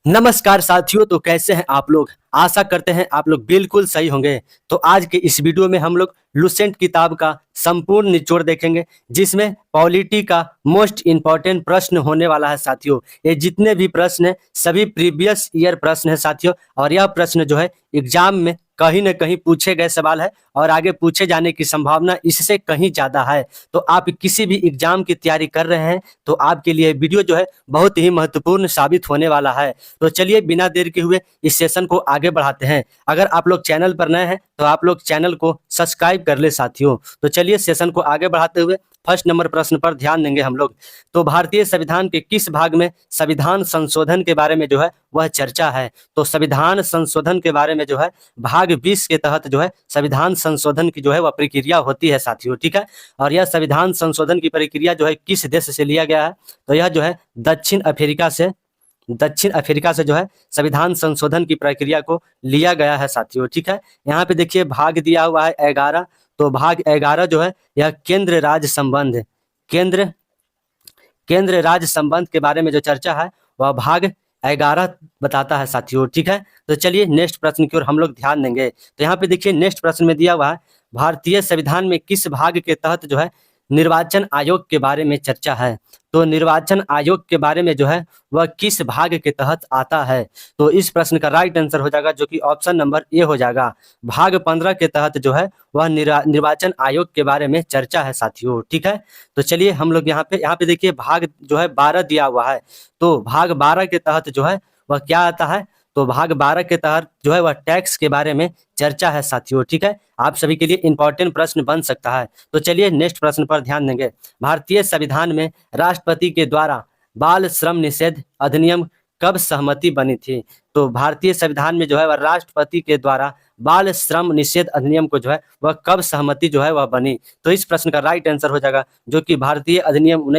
नमस्कार साथियों। तो कैसे हैं आप लोग? आशा करते हैं आप लोग बिल्कुल सही होंगे। तो आज के इस वीडियो में हम लोग लुसेंट किताब का संपूर्ण निचोड़ देखेंगे, जिसमें पॉलिटी का मोस्ट इम्पॉर्टेंट प्रश्न होने वाला है साथियों। ये जितने भी प्रश्न हैं सभी प्रीवियस ईयर प्रश्न है साथियों, और यह प्रश्न जो है एग्जाम में कहीं न कहीं पूछे गए सवाल है और आगे पूछे जाने की संभावना इससे कहीं ज़्यादा है। तो आप किसी भी एग्जाम की तैयारी कर रहे हैं तो आपके लिए वीडियो जो है बहुत ही महत्वपूर्ण साबित होने वाला है। तो चलिए बिना देर के हुए इस सेशन को आगे बढ़ाते हैं। अगर आप लोग चैनल पर नए हैं तो आप लोग चैनल को सब्सक्राइब कर ले साथियों। तो चलिए सेशन को आगे बढ़ाते हुए फर्स्ट नंबर प्रश्न पर ध्यान देंगे हम लोग। तो भारतीय संविधान के किस भाग में संविधान संशोधन के बारे में जो है वह चर्चा है? तो संविधान संशोधन के बारे में जो है भाग 20 के तहत जो है संविधान संशोधन की जो है वह प्रक्रिया होती है साथियों, ठीक है। और यह संविधान संशोधन की प्रक्रिया जो है किस देश से लिया गया है? तो यह जो है दक्षिण अफ्रीका से जो है संविधान संशोधन की प्रक्रिया को लिया गया है साथियों, ठीक है। यहाँ पे देखिए भाग दिया हुआ है 11। तो भाग 11 जो है यह केंद्र केंद्र राज्य संबंध के बारे में जो चर्चा है वह भाग 11 बताता है साथियों, ठीक है। तो चलिए नेक्स्ट प्रश्न की ओर हम लोग ध्यान देंगे। तो यहाँ पे देखिए नेक्स्ट प्रश्न में दिया हुआ है भारतीय संविधान में किस भाग के तहत जो है निर्वाचन आयोग के बारे में चर्चा है? तो निर्वाचन आयोग के बारे में जो है वह किस भाग के तहत आता है? तो इस प्रश्न का राइट आंसर हो जाएगा जो कि ऑप्शन नंबर ए हो जाएगा। भाग 15 के तहत जो है वह निर्वाचन आयोग के बारे में चर्चा है साथियों, ठीक है। तो चलिए हम लोग यहाँ पे देखिए भाग जो है 12 दिया हुआ है। तो भाग 12 के तहत जो है वह क्या आता है? तो भाग 12 के तहत जो है वह टैक्स के बारे में चर्चा है साथियों, ठीक है। आप सभी के लिए इंपॉर्टेंट प्रश्न बन सकता है। तो चलिए नेक्स्ट प्रश्न पर ध्यान देंगे। भारतीय संविधान में राष्ट्रपति के द्वारा बाल श्रम निषेध अधिनियम कब सहमति बनी थी? तो भारतीय संविधान में जो है वह राष्ट्रपति के द्वारा बाल श्रम निषेध अधिनियम को जो है वह कब सहमति जो है वह बनी? तो इस प्रश्न का राइट आंसर हो जाएगा जो कि भारतीय अधिनियम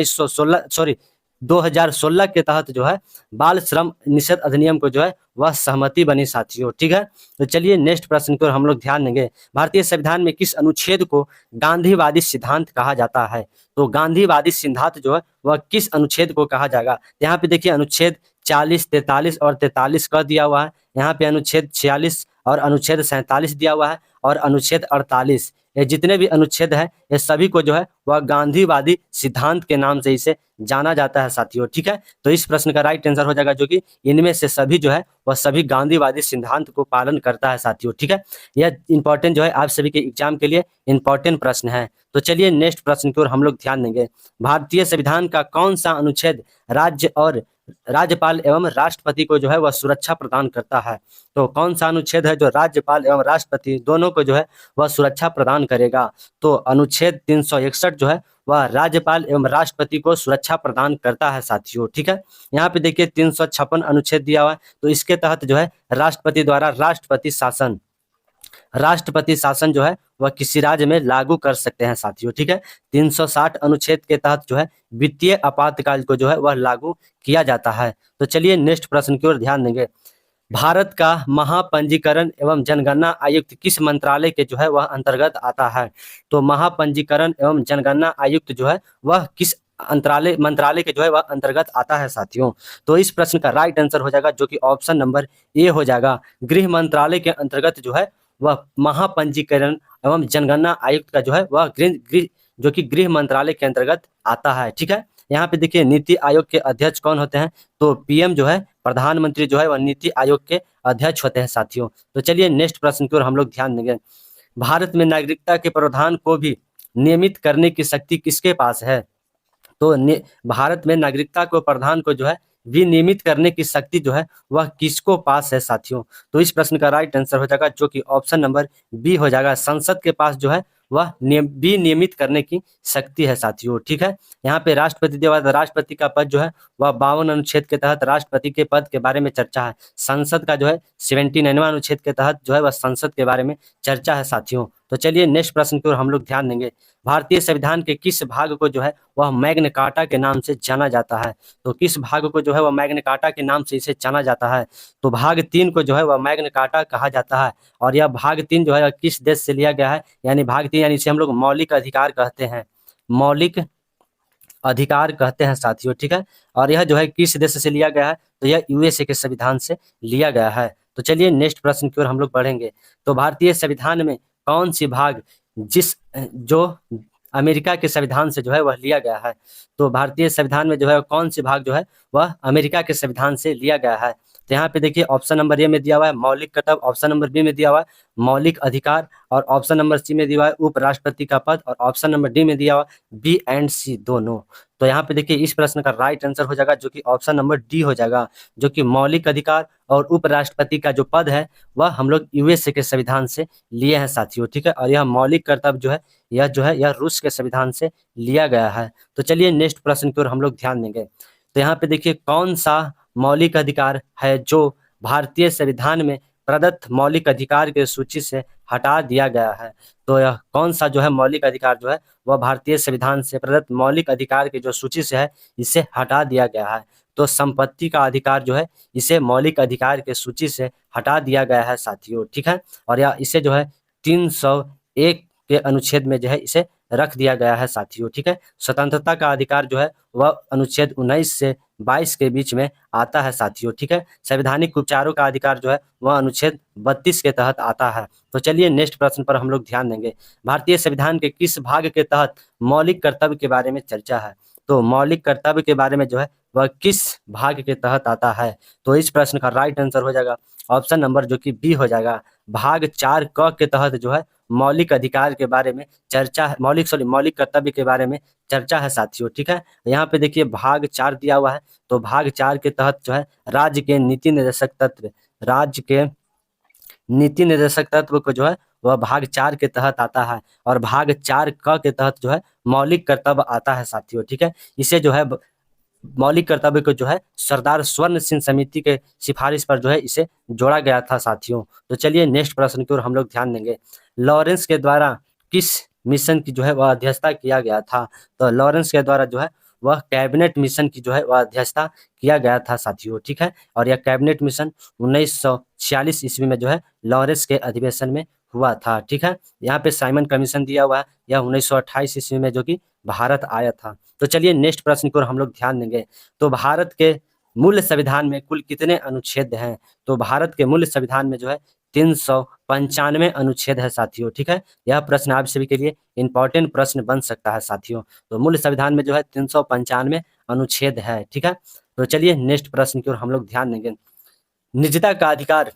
2016 के तहत जो है बाल श्रम निषेध अधिनियम को जो है वह सहमति बनी साथियों, ठीक है। तो चलिए नेक्स्ट प्रश्न की ओर हम लोग ध्यान देंगे। भारतीय संविधान में किस अनुच्छेद को गांधीवादी सिद्धांत कहा जाता है? तो गांधीवादी सिद्धांत जो है वह किस अनुच्छेद को कहा जाएगा? यहाँ पे देखिए अनुच्छेद 40, 43 और 43 कर दिया हुआ है। यहाँ पे अनुच्छेद 46 और अनुच्छेद 47 दिया हुआ है और अनुच्छेद 48। ये जितने भी अनुच्छेद है ये सभी को जो है वह गांधीवादी सिद्धांत के नाम से इसे जाना जाता है साथियों, ठीक है। तो इस प्रश्न का राइट आंसर हो जाएगा जो कि इनमें से सभी जो है वह सभी गांधीवादी सिद्धांत को पालन करता है साथियों, ठीक है। यह इंपॉर्टेंट जो है आप सभी के एग्जाम के लिए इंपॉर्टेंट प्रश्न है। तो चलिए नेक्स्ट प्रश्न की ओर हम लोग ध्यान देंगे। भारतीय संविधान का कौन सा अनुच्छेद राज्य और राज्यपाल एवं राष्ट्रपति को जो है वह सुरक्षा प्रदान करता है? तो कौन सा अनुच्छेद है जो राज्यपाल एवं राष्ट्रपति दोनों को जो है वह सुरक्षा प्रदान करेगा? तो अनुच्छेद 361 जो है वह राज्यपाल एवं राष्ट्रपति को सुरक्षा प्रदान करता है साथियों, ठीक है। यहाँ पे देखिए 356 अनुच्छेद दिया हुआ है। तो इसके तहत जो है राष्ट्रपति द्वारा राष्ट्रपति शासन जो है वह किसी राज्य में लागू कर सकते हैं साथियों, ठीक है। 360 अनुच्छेद के तहत जो है वित्तीय आपातकाल को जो है वह लागू किया जाता है। तो चलिए नेक्स्ट प्रश्न की ओर ध्यान देंगे। भारत का महापंजीकरण एवं जनगणना आयुक्त किस मंत्रालय के जो है वह अंतर्गत आता है? तो महापंजीकरण एवं जनगणना आयुक्त जो है वह किस मंत्रालय के जो है वह अंतर्गत आता है साथियों? तो इस प्रश्न का राइट आंसर हो जाएगा जो कि ऑप्शन नंबर ए हो जाएगा। गृह मंत्रालय के अंतर्गत जो है वह महापंजीकरण एवं जनगणना आयुक्त का जो है वह जो कि गृह मंत्रालय के अंतर्गत आता है, ठीक है। यहाँ पे देखिए नीति आयोग के अध्यक्ष कौन होते हैं? तो पीएम जो है प्रधानमंत्री जो है वह नीति आयोग के अध्यक्ष होते हैं साथियों। तो चलिए नेक्स्ट प्रश्न की ओर हम लोग ध्यान देंगे। भारत में नागरिकता के प्रावधान को भी नियमित करने की शक्ति किसके पास है? तो भारत में नागरिकता को प्रावधान को जो है विनियमित करने की शक्ति जो है वह किसको पास है साथियों? तो इस प्रश्न का राइट आंसर हो जाएगा जो कि ऑप्शन नंबर बी हो जाएगा। संसद के पास जो है वह विनियमित करने की शक्ति है साथियों, ठीक है। यहाँ पे राष्ट्रपति दिया हुआ है। राष्ट्रपति का पद जो है वह 52 अनुच्छेद के तहत राष्ट्रपति के पद के बारे में चर्चा है। संसद का जो है 79वां अनुच्छेद के तहत जो है वह संसद के बारे में चर्चा है साथियों। तो चलिए नेक्स्ट प्रश्न की ओर हम लोग ध्यान देंगे। भारतीय संविधान के किस भाग को जो है वह मैग्ना कार्टा के नाम से जाना जाता है? तो किस भाग को जो है वह मैग्ना कार्टा के नाम से इसे जाना जाता है? तो भाग 3 को जो है वह मैग्ना कार्टा कहा जाता है। और यह भाग 3 जो है किस देश से लिया गया है? यानी भाग 3 यानी इसे हम लोग मौलिक अधिकार कहते हैं। मौलिक अधिकार कहते हैं साथियों, ठीक है। और यह जो है किस देश से लिया गया है, तो यह यूएसए के संविधान से लिया गया है। तो चलिए नेक्स्ट प्रश्न की ओर हम लोग बढ़ेंगे। तो भारतीय संविधान में कौन सी भाग जिस जो अमेरिका के संविधान से जो है वह लिया गया है। तो भारतीय संविधान में जो है कौन सी भाग जो है वह अमेरिका के संविधान से लिया गया है। तो यहाँ पे देखिए ऑप्शन नंबर ए में दिया हुआ है मौलिक कर्तव्य, ऑप्शन नंबर बी में दिया हुआ है मौलिक अधिकार, और ऑप्शन नंबर सी में दिया हुआ है उपराष्ट्रपति का पद, और ऑप्शन नंबर डी में दिया हुआ है बी एंड सी दोनों। तो यहाँ पे देखिए इस प्रश्न का राइट आंसर हो जाएगा जो कि ऑप्शन नंबर डी हो जाएगा, जो कि मौलिक अधिकार और उपराष्ट्रपति का जो पद है वह हम लोग यूएसए के संविधान से लिए हैं साथियों, ठीक है। और यह मौलिक कर्तव्य जो है यह रूस के संविधान से लिया गया है। तो चलिए नेक्स्ट प्रश्न की ओर हम लोग ध्यान देंगे। तो यहाँ पे देखिए कौन सा मौलिक अधिकार है जो भारतीय संविधान में प्रदत्त मौलिक अधिकार की सूची से हटा दिया गया है। तो यह कौन सा जो है मौलिक अधिकार जो है वह भारतीय संविधान से प्रदत्त मौलिक अधिकार की जो सूची से है इसे हटा दिया गया है। तो संपत्ति का अधिकार जो है इसे मौलिक अधिकार के सूची से हटा दिया गया है साथियों, ठीक है। और यह इसे जो है 301 के अनुच्छेद में जो है इसे रख दिया गया है साथियों, ठीक है। स्वतंत्रता का अधिकार जो है वह अनुच्छेद 19 से 22 के बीच में आता है साथियों, ठीक है। संवैधानिक उपचारों का अधिकार जो है वह अनुच्छेद 32 के तहत आता है। तो चलिए नेक्स्ट प्रश्न पर हम लोग ध्यान देंगे। भारतीय संविधान के किस भाग के तहत मौलिक कर्तव्य के बारे में चर्चा है। तो मौलिक कर्तव्य के बारे में जो है वह किस भाग के तहत आता है। तो इस प्रश्न का राइट आंसर हो जाएगा ऑप्शन नंबर जो कि बी हो जाएगा, भाग 4 क के तहत जो है मौलिक अधिकार के बारे में चर्चा है, मौलिक कर्तव्य के बारे में चर्चा है साथियों, ठीक है। यहाँ पे देखिए भाग 4 दिया हुआ है। तो भाग 4 के तहत जो है राज्य के नीति निर्देशक तत्व को जो है वह भाग 4 के तहत आता है, और भाग 4 क के तहत जो है मौलिक कर्तव्य आता है साथियों, ठीक है। इसे जो है मौलिक कर्तव्य को जो है सरदार स्वर्ण सिंह समिति के सिफारिश पर जो है इसे जोड़ा गया था साथियों। तो चलिए नेक्स्ट प्रश्न की ओर हम लोग ध्यान देंगे। लॉरेंस के द्वारा किस मिशन की जो है वह अध्यक्षता किया गया था। तो लॉरेंस के द्वारा जो है वह कैबिनेट मिशन की जो है वह अध्यक्षता किया गया था साथियों, ठीक है। और यह कैबिनेट मिशन 1946 ईस्वी में जो है लॉरेंस के अधिवेशन में हुआ था, ठीक है। यहाँ पे साइमन कमीशन दिया हुआ है, यह 1928 ईस्वी में जो कि भारत आया था। तो चलिए नेक्स्ट प्रश्न की ओर हम लोग ध्यान देंगे। तो भारत के मूल संविधान में कुल कितने अनुच्छेद हैं। तो भारत के मूल संविधान में जो है 395 अनुच्छेद है साथियों, ठीक है। यह प्रश्न आप सभी के लिए इंपॉर्टेंट प्रश्न बन सकता है साथियों। तो मूल संविधान में जो है 395 अनुच्छेद है, ठीक है। तो चलिए नेक्स्ट प्रश्न की ओर हम लोग ध्यान देंगे। निजता का अधिकार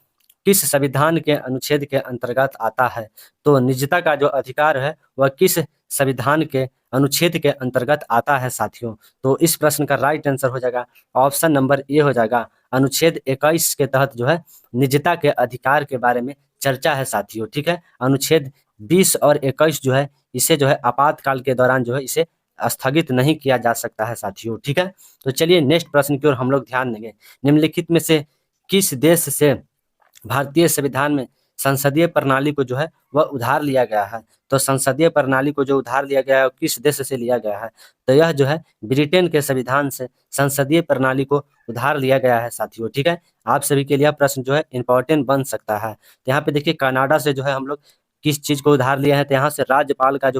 किस संविधान के अनुच्छेद के अंतर्गत आता है। तो निजता का जो अधिकार है वह किस संविधान के अनुच्छेद के अंतर्गत आता है साथियों। तो इस प्रश्न का राइट आंसर हो जाएगा ऑप्शन नंबर ए हो जाएगा, अनुच्छेद 21 के तहत जो है निजता के अधिकार के बारे में चर्चा है साथियों, ठीक है। अनुच्छेद 20 और 21 जो है इसे जो है आपातकाल के दौरान जो है इसे स्थगित नहीं किया जा सकता है साथियों, ठीक है। तो चलिए नेक्स्ट प्रश्न की ओर हम लोग ध्यान देंगे। निम्नलिखित में से किस देश से भारतीय संविधान में संसदीय प्रणाली को जो है वह उधार लिया गया है। तो संसदीय प्रणाली को जो उधार लिया गया है किस देश से लिया गया है। तो यह जो है ब्रिटेन के संविधान से संसदीय प्रणाली को उधार लिया गया है साथियों, ठीक है। आप सभी के लिए प्रश्न जो है इंपॉर्टेंट बन सकता है। तो यहाँ पे देखिए कनाडा से जो है हम लोग किस चीज को उधार लिया है। तो यहाँ से राज्यपाल का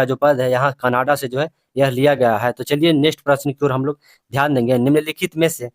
जो पद है यहाँ कनाडा से जो है यह लिया गया है। तो चलिए नेक्स्ट प्रश्न की ओर हम लोग ध्यान देंगे। निम्नलिखित में से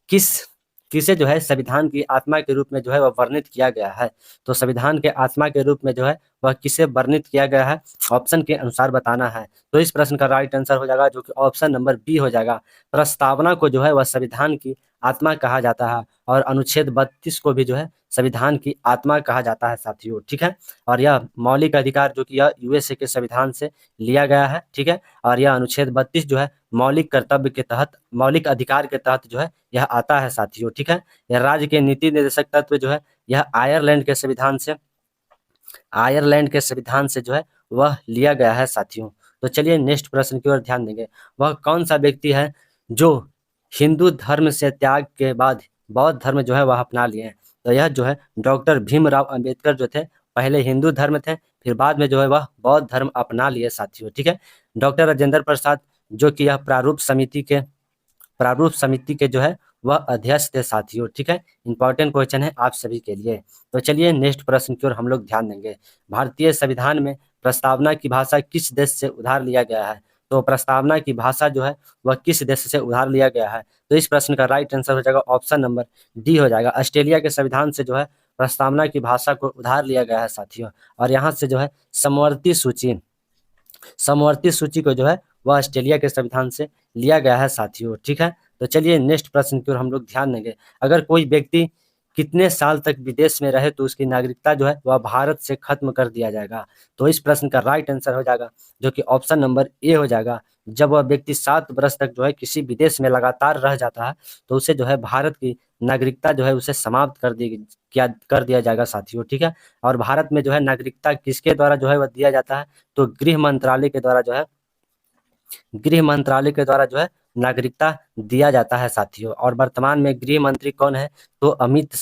किस किसे जो है संविधान की आत्मा के रूप में जो है वह वर्णित किया गया है। तो संविधान के आत्मा के रूप में जो है वह किसे वर्णित किया गया है, ऑप्शन के अनुसार बताना है। तो इस प्रश्न का राइट आंसर हो जाएगा जो कि ऑप्शन नंबर बी हो जाएगा। प्रस्तावना को जो है वह संविधान की आत्मा कहा जाता है, और अनुच्छेद 32 को भी जो है संविधान की आत्मा कहा जाता है साथियों, ठीक है। और यह मौलिक अधिकार जो कि यह यूएसए के संविधान से लिया गया है, ठीक है। और यह अनुच्छेद 32 जो है मौलिक कर्तव्य के तहत, मौलिक अधिकार के तहत जो है यह आता है साथियों, ठीक है। यह राज्य के नीति निर्देशक तत्व जो है यह आयरलैंड के संविधान से जो है वह लिया गया है साथियों। तो चलिए नेक्स्ट प्रश्न की ओर ध्यान देंगे। वह कौन सा व्यक्ति है जो हिंदू धर्म से त्याग के बाद बौद्ध धर्म जो है वह अपना लिए हैं। तो यह जो है डॉक्टर भीमराव अंबेडकर जो थे, पहले हिंदू धर्म थे फिर बाद में जो है वह बौद्ध धर्म अपना लिए साथियों, ठीक है। डॉक्टर राजेंद्र प्रसाद जो कि यह प्रारूप समिति के जो है वह अध्यक्ष थे साथियों, ठीक है। इंपॉर्टेंट क्वेश्चन है आप सभी के लिए। तो चलिए नेक्स्ट प्रश्न की ओर हम लोग ध्यान देंगे। भारतीय संविधान में प्रस्तावना की भाषा किस देश से उधार लिया गया है। तो प्रस्तावना की भाषा जो है वह किस देश से उधार लिया गया है? तो इस प्रश्न का राइट आंसर हो जाएगा ऑप्शन नंबर डी हो जाएगा। ऑस्ट्रेलिया के संविधान से जो है प्रस्तावना की भाषा को उधार लिया गया है साथियों। और यहाँ से जो है समवर्ती सूची को जो है वह ऑस्ट्रेलिया के संविधान से लिया गया है साथियों। ठीक है, तो चलिए नेक्स्ट प्रश्न की ओर हम लोग ध्यान देंगे। अगर कोई व्यक्ति कितने साल तक विदेश में रहे तो उसकी नागरिकता जो है वह भारत से खत्म कर दिया जाएगा? तो इस प्रश्न का राइट आंसर हो जाएगा जो कि ऑप्शन नंबर ए हो जाएगा। जब वह व्यक्ति 7 वर्ष तक जो है किसी विदेश में लगातार रह जाता है तो उसे जो है भारत की नागरिकता जो है उसे समाप्त कर दिया जाएगा साथियों। ठीक है, और भारत में जो है नागरिकता किसके द्वारा जो है वह दिया जाता है? तो गृह मंत्रालय के द्वारा जो है नागरिकता दिया जाता है साथियों। और वर्तमान में गृह मंत्री कौन है? तो अमित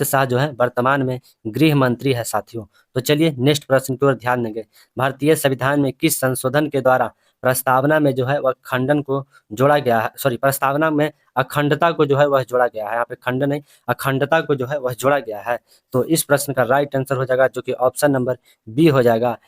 शाह जो है वर्तमान में गृह मंत्री है साथियों। तो चलिए नेक्स्ट प्रश्न की ओर ध्यान देंगे। भारतीय संविधान में किस संशोधन के द्वारा प्रस्तावना में जो है वह खंडन को जोड़ा गया है, प्रस्तावना में अखंडता को जो है वह जोड़ा गया है, यहाँ पे खंडन नहीं अखंडता को जो है वह जोड़ा गया है? तो इस प्रश्न का राइट आंसर हो जाएगा जो कि ऑप्शन नंबर बी हो जाएगा।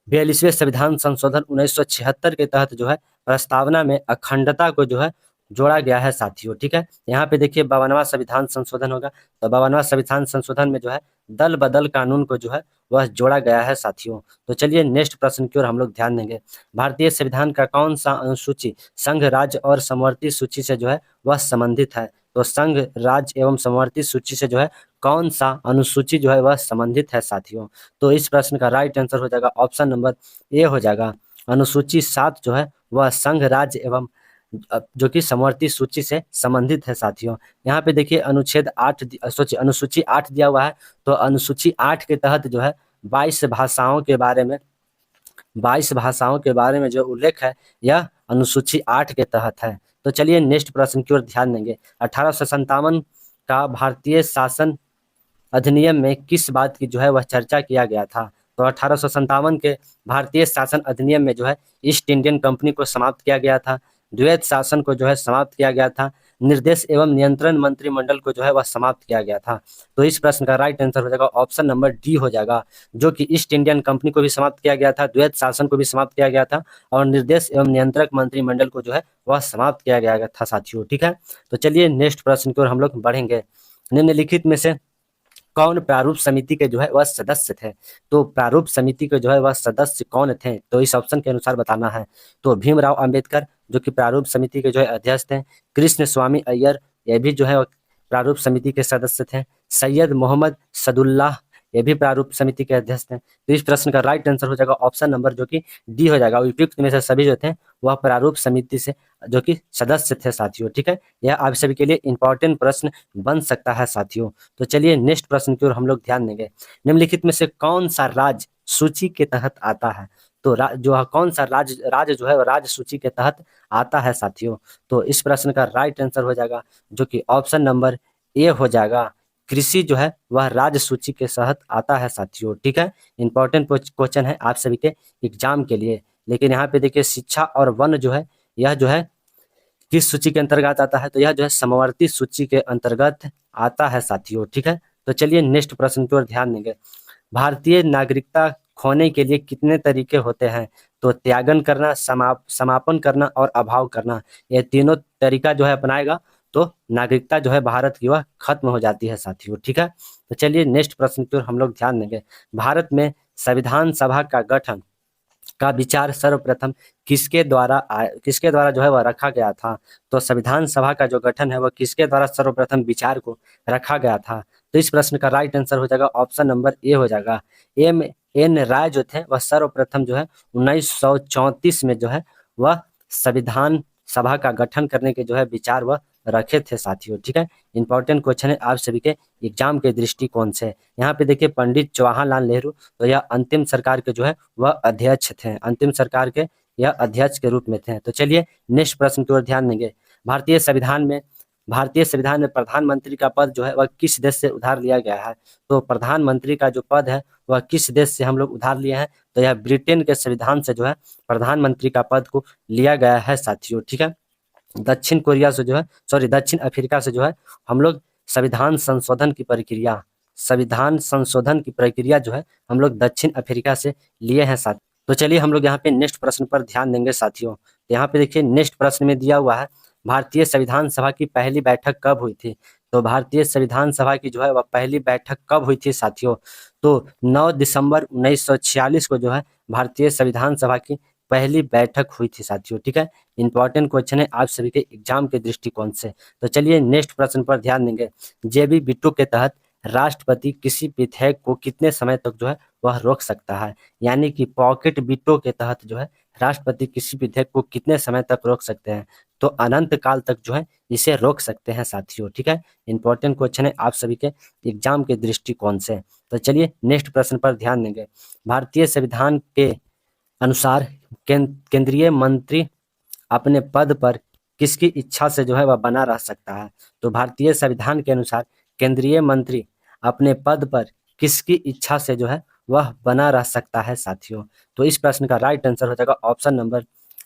42वें संविधान संशोधन 1976 के तहत जो है प्रस्तावना में अखंडता को जो है जोड़ा गया है साथियों। ठीक है, यहाँ पे देखिए 52वां संविधान संशोधन होगा, तो 52वां संविधान संशोधन में जो है दल बदल कानून को जो है वह जोड़ा गया है साथियों। तो चलिए नेक्स्ट प्रश्न की ओर हम लोग ध्यान देंगे। भारतीय संविधान का कौन सा अनुसूची संघ राज्य और समवर्ती सूची से जो है वह संबंधित है? तो संघ राज्य एवं समवर्ती सूची से जो है कौन सा अनुसूची जो है वह संबंधित है साथियों? तो इस प्रश्न का राइट आंसर हो जाएगा ऑप्शन नंबर ए हो जाएगा। अनुसूची 7 जो है वह संघ राज्य एवं जो कि समवर्ती सूची से संबंधित है साथियों। यहाँ पे देखिए अनुसूची 8 दिया हुआ है, तो अनुसूची 8 के तहत जो है 22 भाषाओं के बारे में जो उल्लेख है यह अनुसूची 8 के तहत है। तो चलिए नेक्स्ट प्रश्न की ओर ध्यान देंगे। 1857 का भारतीय शासन अधिनियम में किस बात की जो है वह चर्चा किया गया था? तो 1857 के भारतीय शासन अधिनियम में जो है ईस्ट इंडियन कंपनी को समाप्त किया गया था, द्वैत शासन को जो है समाप्त किया गया था, निर्देश एवं नियंत्रण मंत्रिमंडल को जो है वह समाप्त किया गया था। तो इस प्रश्न का राइट आंसर हो जाएगा ऑप्शन नंबर डी हो जाएगा, जो कि ईस्ट इंडियन कंपनी को भी समाप्त किया गया था, द्वैत शासन को भी समाप्त किया गया था और निर्देश एवं नियंत्रक मंत्रिमंडल को जो है वह समाप्त किया गया था साथियों। ठीक है, तो चलिए नेक्स्ट प्रश्न की ओर हम लोग बढ़ेंगे। निम्नलिखित में से कौन प्रारूप समिति के जो है वह सदस्य थे? तो प्रारूप समिति के जो है वह सदस्य कौन थे? तो इस ऑप्शन के अनुसार बताना है। तो भीमराव अंबेडकर जो कि प्रारूप समिति के जो है अध्यक्ष थे, कृष्ण स्वामी अय्यर ये भी जो है प्रारूप समिति के सदस्य थे, सैयद मोहम्मद सदुल्लाह ये भी प्रारूप समिति के अध्यक्ष थे। तो इस प्रश्न का राइट आंसर हो जाएगा ऑप्शन नंबर जो कि डी हो जाएगा। उपयुक्त में से सभी जो थे वह प्रारूप समिति से जो कि सदस्य थे साथियों। ठीक है, यह आप सभी के लिए इंपॉर्टेंट प्रश्न बन सकता है साथियों। तो चलिए नेक्स्ट प्रश्न की ओर हम लोग ध्यान देंगे। निम्नलिखित में से कौन सा राज्य सूची के तहत आता है? तो कौन सा राज्य जो है राज्य सूची के तहत आता है साथियों? तो इस प्रश्न का राइट आंसर हो जाएगा जो कि ऑप्शन नंबर ए हो जाएगा। कृषि जो है वह राज्य सूची के तहत आता है साथियों। ठीक है, इंपॉर्टेंट क्वेश्चन है आप सभी के एग्जाम के लिए। लेकिन यहाँ पे देखिए शिक्षा और वन जो है यह जो है किस सूची के अंतर्गत आता है? तो यह जो है समवर्ती सूची के अंतर्गत आता है साथियों। ठीक है, तो चलिए नेक्स्ट प्रश्न की ओर ध्यान देंगे। भारतीय नागरिकता खोने के लिए कितने तरीके होते हैं? तो त्यागन करना, समापन करना और अभाव करना, ये तीनों तरीका जो है अपनाएगा तो नागरिकता जो है भारत की वह खत्म हो जाती है साथियों। ठीक है, तो चलिए नेक्स्ट प्रश्न की ओर हम लोग ध्यान देंगे। भारत में संविधान सभा का गठन का विचार सर्वप्रथम किसके द्वारा जो है वह रखा गया था? तो संविधान सभा का जो गठन है वह किसके द्वारा सर्वप्रथम विचार को रखा गया था? तो इस प्रश्न का राइट आंसर हो जाएगा ऑप्शन नंबर ए हो जाएगा। एन राय जो थे वह सर्वप्रथम जो है 1934 में जो है वह संविधान सभा का गठन करने के जो है विचार वह रखे थे साथियों। ठीक है, इंपॉर्टेंट क्वेश्चन है आप सभी के एग्जाम के दृष्टिकोण से। यहाँ पे देखिए पंडित जवाहरलाल नेहरू तो यह अंतिम सरकार के जो है वह अध्यक्ष थे, अंतिम सरकार के यह अध्यक्ष के रूप में थे। तो चलिए नेक्स्ट प्रश्न की ओर ध्यान देंगे। भारतीय संविधान में प्रधानमंत्री का पद जो है वह किस देश से उधार लिया गया है? तो प्रधानमंत्री का जो पद है वह किस देश से हम लोग उधार लिए हैं? तो यह ब्रिटेन के संविधान से जो है प्रधानमंत्री का पद को लिया गया है साथियों। ठीक है, दक्षिण अफ्रीका से जो है हम लोग संविधान संशोधन की प्रक्रिया जो है हम लोग दक्षिण अफ्रीका से लिए हैं साथ। तो चलिए हम लोग यहाँ पे नेक्स्ट प्रश्न पर ध्यान देंगे साथियों। तो यहाँ पे देखिए नेक्स्ट प्रश्न में दिया हुआ है भारतीय संविधान सभा की पहली बैठक कब हुई थी। तो भारतीय संविधान सभा की जो है वह पहली बैठक कब हुई थी साथियों। तो 9 दिसंबर 1946 को जो है भारतीय संविधान सभा की पहली बैठक हुई थी साथियों। ठीक है, इंपॉर्टेंट क्वेश्चन है आप सभी के एग्जाम के दृष्टिकोण से। तो चलिए नेक्स्ट प्रश्न पर ध्यान देंगे। जेबी बिट्टू के तहत राष्ट्रपति किसी विधेयक को कितने समय तक जो है वह रोक सकता है। यानी कि पॉकेट वीटो के तहत जो है राष्ट्रपति किसी विधेयक को कितने समय तक रोक सकते हैं। तो अनंत काल तक जो है इसे रोक सकते हैं साथियों। ठीक है, इंपॉर्टेंट क्वेश्चन है आप सभी के एग्जाम के दृष्टिकोण से। तो चलिए नेक्स्ट प्रश्न पर ध्यान देंगे। भारतीय संविधान के अनुसार केंद्रीय मंत्री अपने पद पर किसकी इच्छा से जो है वह बना रह सकता है। तो भारतीय संविधान के अनुसार केंद्रीय मंत्री अपने पद पर किसकी इच्छा से जो है वह बना रह सकता है साथियों। तो इस प्रश्न का राइट आंसर हो जाएगा ऑप्शन नंबर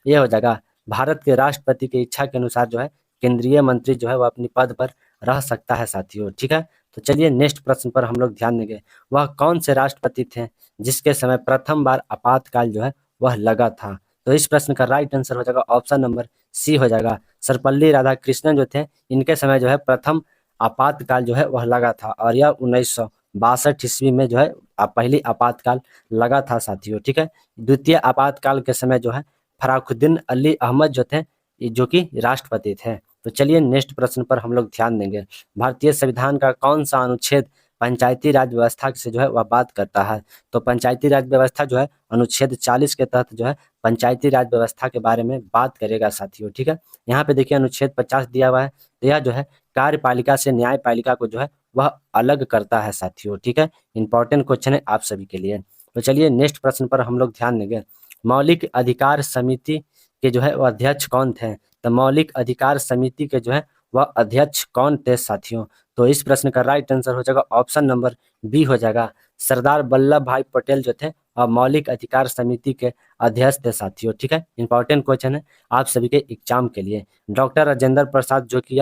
ए हो जाएगा। भारत के राष्ट्रपति की इच्छा के अनुसार जो है केंद्रीय मंत्री जो है वह अपने पद पर रह सकता है साथियों। ठीक है, तो चलिए नेक्स्ट प्रश्न पर हम लोग ध्यान देंगे। वह कौन से राष्ट्रपति थे जिसके समय प्रथम बार आपातकाल जो है वह लगा था। तो इस प्रश्न का राइट आंसर हो जाएगा ऑप्शन नंबर सी हो जाएगा। सर्वपल्ली राधाकृष्णन जो थे इनके समय जो है प्रथम आपातकाल जो है वह लगा था और यह 1962 ईस्वी में जो है पहली आपातकाल लगा था साथियों। ठीक है, द्वितीय आपातकाल के समय जो है फराखुद्दीन अली अहमद जो थे जो कि राष्ट्रपति थे। तो चलिए नेक्स्ट प्रश्न पर हम लोग ध्यान देंगे। भारतीय संविधान का कौन सा अनुच्छेद पंचायती राज व्यवस्था से जो है वह बात करता है। तो पंचायती राज व्यवस्था जो है अनुच्छेद 40 के तहत जो है पंचायती राज व्यवस्था के बारे में बात करेगा साथियों। ठीक है, यहाँ पे देखिए अनुच्छेद 50 दिया हुआ है। तो यह जो है कार्यपालिका से न्यायपालिका को जो है वह अलग करता है साथियों। ठीक है, इंपॉर्टेंट क्वेश्चन है आप सभी के लिए। तो चलिए नेक्स्ट प्रश्न पर हम लोग ध्यान देंगे। मौलिक अधिकार समिति के जो है वह अध्यक्ष कौन थे। तो मौलिक अधिकार समिति के जो है वह अध्यक्ष कौन थे साथियों। तो इस प्रश्न का राइट आंसर हो जाएगा ऑप्शन नंबर बी हो जाएगा। सरदार वल्लभ भाई पटेल जो थे और मौलिक अधिकार समिति के अध्यक्ष थे साथियों। ठीक है, इंपॉर्टेंट क्वेश्चन है आप सभी के एग्जाम के लिए। डॉक्टर राजेंद्र प्रसाद जो कि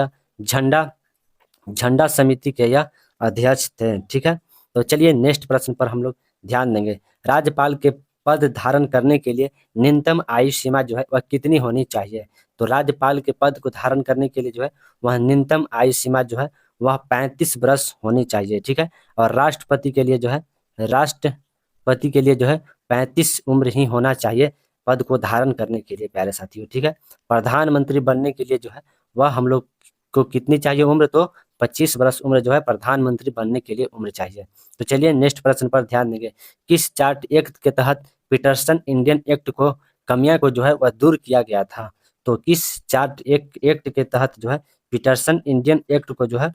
झंडा समिति के यह अध्यक्ष थे। ठीक है, तो चलिए नेक्स्ट प्रश्न पर हम लोग ध्यान देंगे। राज्यपाल के पद धारण करने के लिए न्यूनतम आयु सीमा जो है वह कितनी होनी चाहिए। तो राज्यपाल के पद को धारण करने के लिए जो है वह न्यूनतम आयु सीमा जो है वह 35 वर्ष होनी चाहिए। ठीक है, और राष्ट्रपति के लिए जो है 35 उम्र ही होना चाहिए पद को धारण करने के लिए प्यारे साथियों। ठीक है, प्रधानमंत्री बनने के लिए जो है वह हम लोग को कितनी चाहिए उम्र। तो 25 वर्ष उम्र जो है प्रधानमंत्री बनने के लिए उम्र चाहिए। तो चलिए नेक्स्ट प्रश्न पर ध्यान देंगे। किस चार्ट एक्ट के तहत पीटरसन इंडियन एक्ट को कमियां को जो है वह दूर किया गया था। तो किस चार्ट एक्ट के तहत जो है पीटरसन इंडियन एक्ट को जो है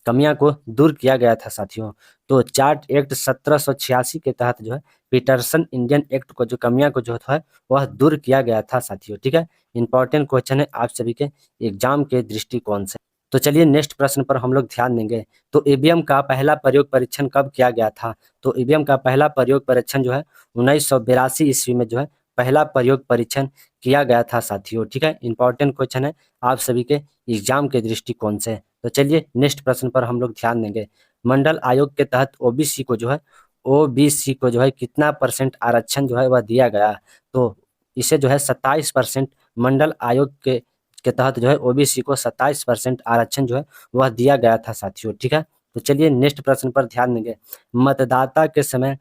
कमियां को दूर किया गया था साथियों। तो चार्ट एक्ट 1786 के तहत जो है पीटरसन इंडियन एक्ट को जो कमियां को जो है वह दूर किया गया था साथियों। ठीक है, इंपॉर्टेंट क्वेश्चन है आप सभी के एग्जाम के दृष्टिकोण से। तो चलिए नेक्स्ट प्रश्न पर हम लोग ध्यान देंगे। तो ईवीएम का पहला प्रयोग परीक्षण कब किया गया था। तो ईवीएम का पहला प्रयोग परीक्षण जो है 1982 ईस्वी में जो है पहला प्रयोग परीक्षण किया गया था साथियों। ठीक है, इंपॉर्टेंट क्वेश्चन है आप सभी के एग्जाम के दृष्टिकोण से। तो चलिए नेक्स्ट प्रश्न पर हम लोग ध्यान देंगे। मंडल आयोग के तहत ओबीसी को जो है कितना % आरक्षण जो है वह दिया गया। तो इसे जो है 27% मंडल आयोग के तहत जो है ओबीसी को 27% आरक्षण जो है वह दिया गया था साथियों। ठीक है, तो चलिए नेक्स्ट प्रश्न पर ध्यान देंगे। मतदाता के समय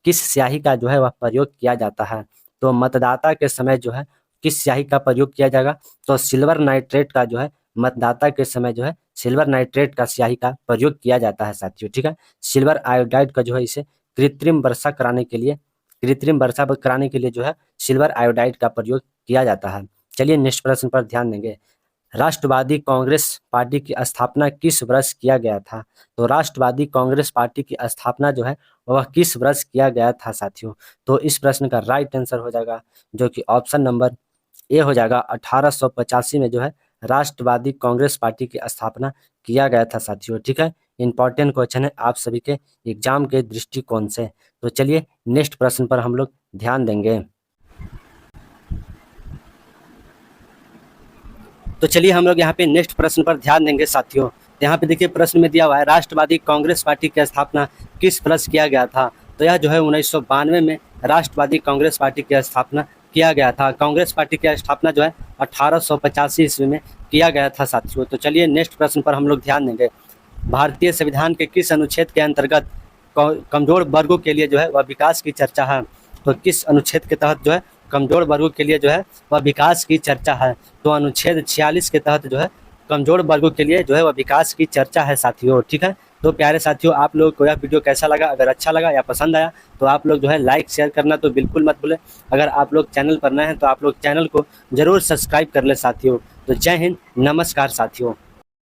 किस स्याही का जो है वह प्रयोग किया जाता है। तो मतदाता के समय जो है किस स्याही का प्रयोग किया जाएगा। तो सिल्वर नाइट्रेट का जो है मतदाता के समय जो है सिल्वर नाइट्रेट का स्याही का प्रयोग किया जाता है साथियों। ठीक है, सिल्वर आयोडाइड का जो है इसे कृत्रिम वर्षा कराने के लिए जो है सिल्वर आयोडाइड का प्रयोग किया जाता है। चलिए नेक्स्ट प्रश्न पर ध्यान देंगे। राष्ट्रवादी कांग्रेस पार्टी की स्थापना किस वर्ष किया गया था। तो राष्ट्रवादी कांग्रेस पार्टी की स्थापना जो है वह किस वर्ष किया गया था साथियों। तो इस प्रश्न का राइट आंसर हो जाएगा जो कि ऑप्शन नंबर ए हो जाएगा। 1885 में जो है राष्ट्रवादी कांग्रेस पार्टी की स्थापना किया गया था साथियों। ठीक है, इंपॉर्टेंट क्वेश्चन है आप सभी के एग्जाम के दृष्टिकोण से। तो चलिए नेक्स्ट प्रश्न पर हम लोग ध्यान देंगे। तो चलिए हम लोग यहाँ पे नेक्स्ट प्रश्न पर ध्यान देंगे साथियों। यहाँ पे देखिए प्रश्न में दिया हुआ है राष्ट्रवादी कांग्रेस पार्टी की स्थापना किस वर्ष किया गया था। तो यह जो है 1992 में राष्ट्रवादी कांग्रेस पार्टी की स्थापना किया गया था। कांग्रेस पार्टी की स्थापना जो है 1885 ईस्वी में किया गया था साथियों। तो चलिए नेक्स्ट प्रश्न पर हम लोग ध्यान देंगे। भारतीय संविधान के किस अनुच्छेद के अंतर्गत कमजोर वर्गों के लिए जो है वह विकास की चर्चा है? तो किस अनुच्छेद के तहत जो है कमजोर वर्गों के लिए जो है वह विकास की चर्चा है? तो अनुच्छेद 46 के तहत जो है कमजोर वर्गों के लिए जो है वह विकास की चर्चा है साथियों। ठीक है, तो प्यारे साथियों, आप लोगों को यह वीडियो कैसा लगा? अगर अच्छा लगा या पसंद आया तो आप लोग जो है लाइक शेयर करना तो बिल्कुल मत भूलें। अगर आप लोग चैनल पर नए हैं तो आप लोग चैनल को जरूर सब्सक्राइब कर ले साथियों। तो जय हिंद, नमस्कार साथियों।